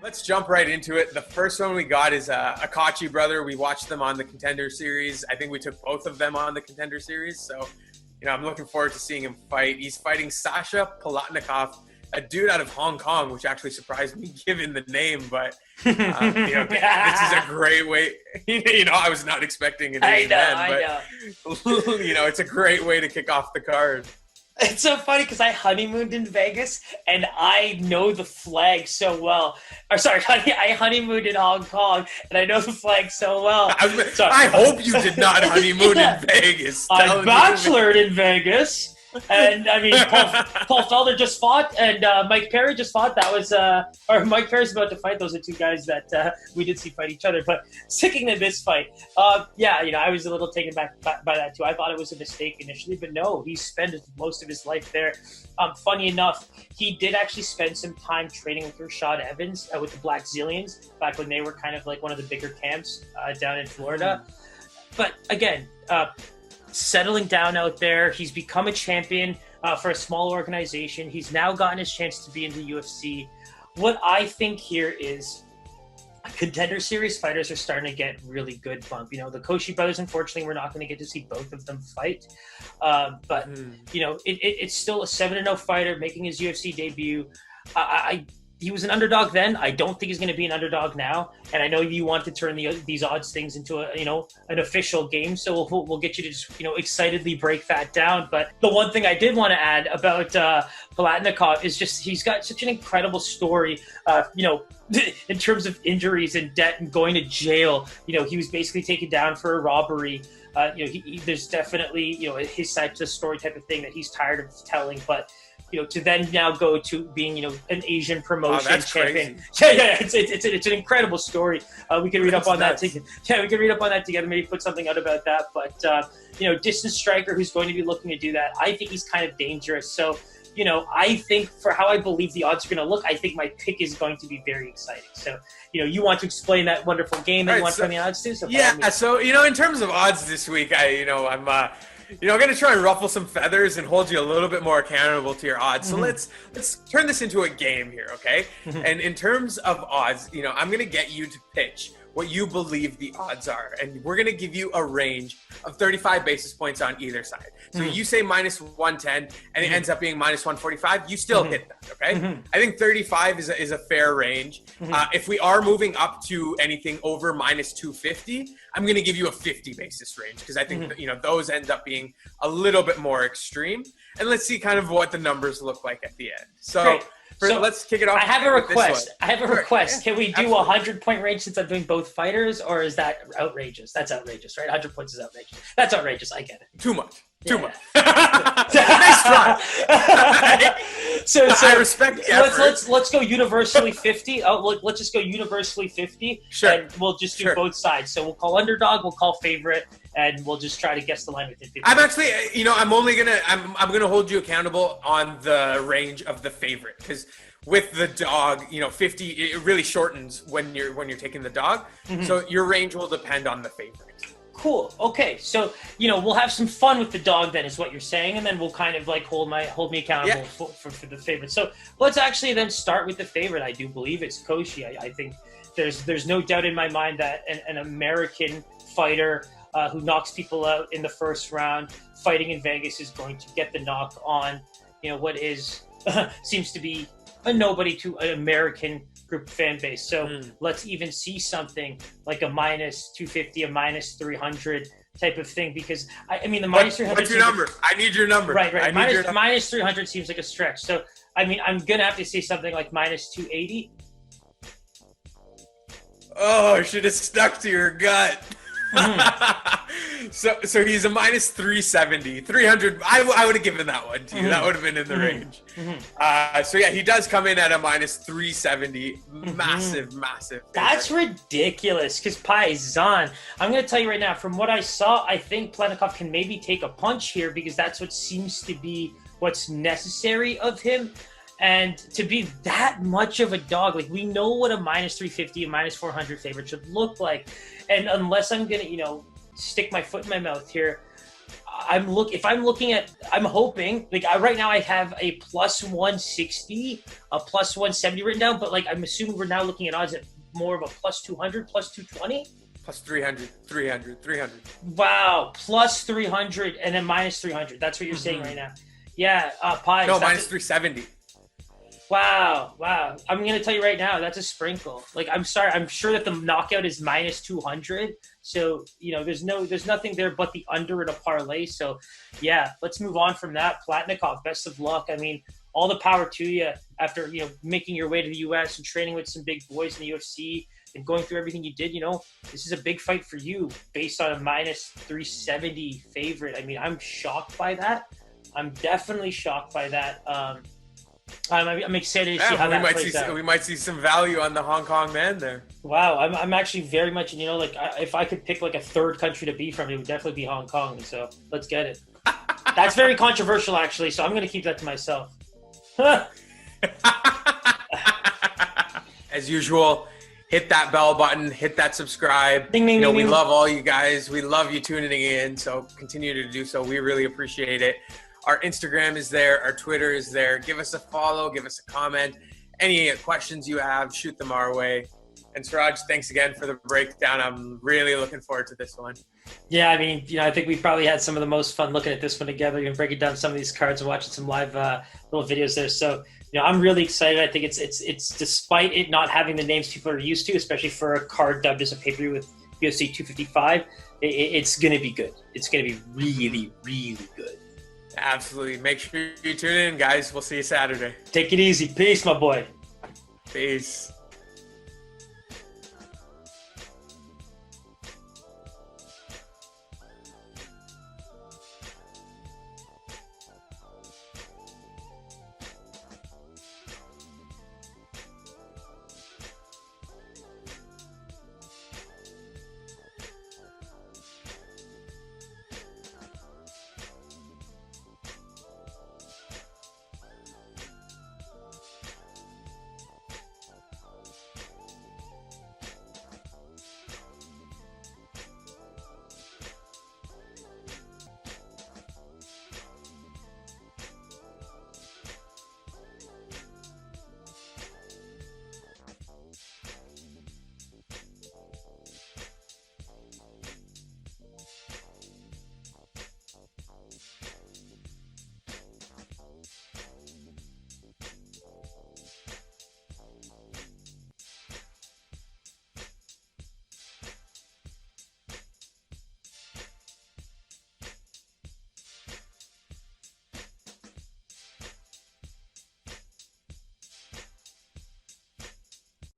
Let's jump right into it. The first one we got is a Cosce brother. We watched them on the Contender Series. I think we took both of them on the Contender Series. So, I'm looking forward to seeing him fight. He's fighting Sasha Palatnikov, a dude out of Hong Kong, which actually surprised me given the name. But, this is a great way. I was not expecting an Asian man, but it's a great way to kick off the card. It's so funny because I honeymooned in Vegas and I know the flag so well. Or sorry, I honeymooned in Hong Kong and I know the flag so well. I hope you did not honeymoon in Vegas. I bachelored in Vegas. And I mean, Paul Felder just fought, and Mike Perry just fought. That was, or Mike Perry's about to fight. Those are two guys that we did see fight each other. But sticking to this fight, I was a little taken back by that too. I thought it was a mistake initially, but no, he spent most of his life there. Funny enough, he did actually spend some time training with Rashad Evans with the Black Zillions back when they were kind of like one of the bigger camps down in Florida. But again, settling down out there. He's become a champion for a small organization. He's now gotten his chance to be in the UFC. What I think here is Contender Series fighters are starting to get really good bump. The Cosce brothers, unfortunately, we're not going to get to see both of them fight. But it's still a 7-0 fighter making his UFC debut. He was an underdog then. I don't think he's going to be an underdog now. And I know you want to turn these odds things into an official game. So we'll get you to just, excitedly break that down. But the one thing I did want to add about Palatnikov is just he's got such an incredible story, in terms of injuries and debt and going to jail. He was basically taken down for a robbery. There's definitely, his side to the story type of thing that he's tired of telling. But to then now go to being, an Asian promotion champion. Crazy. Yeah, it's an incredible story. We can read up on that together. Yeah, we can read up on that together. Maybe put something out about that. But distance striker who's going to be looking to do that. I think he's kind of dangerous. So, I think for how I believe the odds are going to look, I think my pick is going to be very exciting. So, you want to explain that wonderful game that you want to turn the odds to? So so in terms of odds this week, I'm going to try and ruffle some feathers and hold you a little bit more accountable to your odds. So let's turn this into a game here, okay? And in terms of odds, I'm going to get you to pitch what you believe the odds are. And we're going to give you a range of 35 basis points on either side. So you say minus 110 and it ends up being minus 145, you still hit that, okay? I think 35 is a fair range. If we are moving up to anything over minus 250, I'm going to give you a 50 basis range because I think those end up being a little bit more extreme. And let's see kind of what the numbers look like at the end. So let's kick it off. I have a request. Can we do a 100-point range since I'm doing both fighters, or is that outrageous? That's outrageous, right? 100 points is outrageous. That's outrageous. I get it. Too much. Nice try. So I respect the effort. Let's go universally 50. Let's just go universally 50. Sure. And we'll just do both sides. So we'll call underdog, we'll call favorite, and we'll just try to guess the line within 50. I'm actually, I'm gonna hold you accountable on the range of the favorite because with the dog, 50 it really shortens when you're taking the dog. So your range will depend on the favorite. Cool. Okay. So, we'll have some fun with the dog then is what you're saying. And then we'll kind of like hold me accountable for the favorite. So let's actually then start with the favorite. I do believe it's Cosce. I think there's no doubt in my mind that an American fighter who knocks people out in the first round fighting in Vegas is going to get the knock on, what is seems to be a nobody to an American group fan base. So let's even see something like a minus 250, a minus 300 type of thing, because I mean the minus 300. What's your number? I need your number. Right. Minus 300 seems like a stretch. So I mean, I'm gonna have to say something like minus 280. Oh, should have stuck to your gut. So he's a minus 370, 300. I would have given that one to you. That would have been in the range. So yeah, he does come in at a minus 370. Massive. That's ridiculous. Because Paisan, I'm going to tell you right now, from what I saw, I think Palatnikov can maybe take a punch here because that's what seems to be what's necessary of him. And to be that much of a dog, like we know what a minus 350, a minus 400 favorite should look like. And unless I'm going to, stick my foot in my mouth here, I'm hoping, like, right now I have a plus 160, a plus 170 written down, but like I'm assuming we're now looking at odds at more of a plus 200, plus 220. Plus 300. Wow, plus 300 and then minus 300. That's what you're saying right now. Yeah, Pies. No, minus 370. Wow. I'm going to tell you right now, that's a sprinkle. Like, I'm sorry. I'm sure that the knockout is minus 200. So, there's nothing there but the under in a parlay. So, yeah, let's move on from that. Palatnikov, best of luck. I mean, all the power to you after, making your way to the U.S. and training with some big boys in the UFC and going through everything you did. This is a big fight for you based on a minus 370 favorite. I mean, I'm shocked by that. I'm definitely shocked by that. I'm excited to see how that plays out. We might see some value on the Hong Kong man there. Wow, I'm actually very much, if I could pick like a third country to be from, it would definitely be Hong Kong. So let's get it. That's very controversial, actually. So I'm going to keep that to myself. As usual, hit that bell button, hit that subscribe. Ding, ding, ding, we ding. love all you guys. We love you tuning in. So continue to do so. We really appreciate it. Our Instagram is there. Our Twitter is there. Give us a follow. Give us a comment. Any questions you have, shoot them our way. And Siraj, thanks again for the breakdown. I'm really looking forward to this one. Yeah, I mean, I think we probably had some of the most fun looking at this one together and breaking down some of these cards and watching some live little videos there. So, I'm really excited. I think it's despite it not having the names people are used to, especially for a card dubbed as a pay-per-view with UFC 255, it's going to be good. It's going to be really, really good. Absolutely. Make sure you tune in, guys. We'll see you Saturday. Take it easy. Peace, my boy. Peace.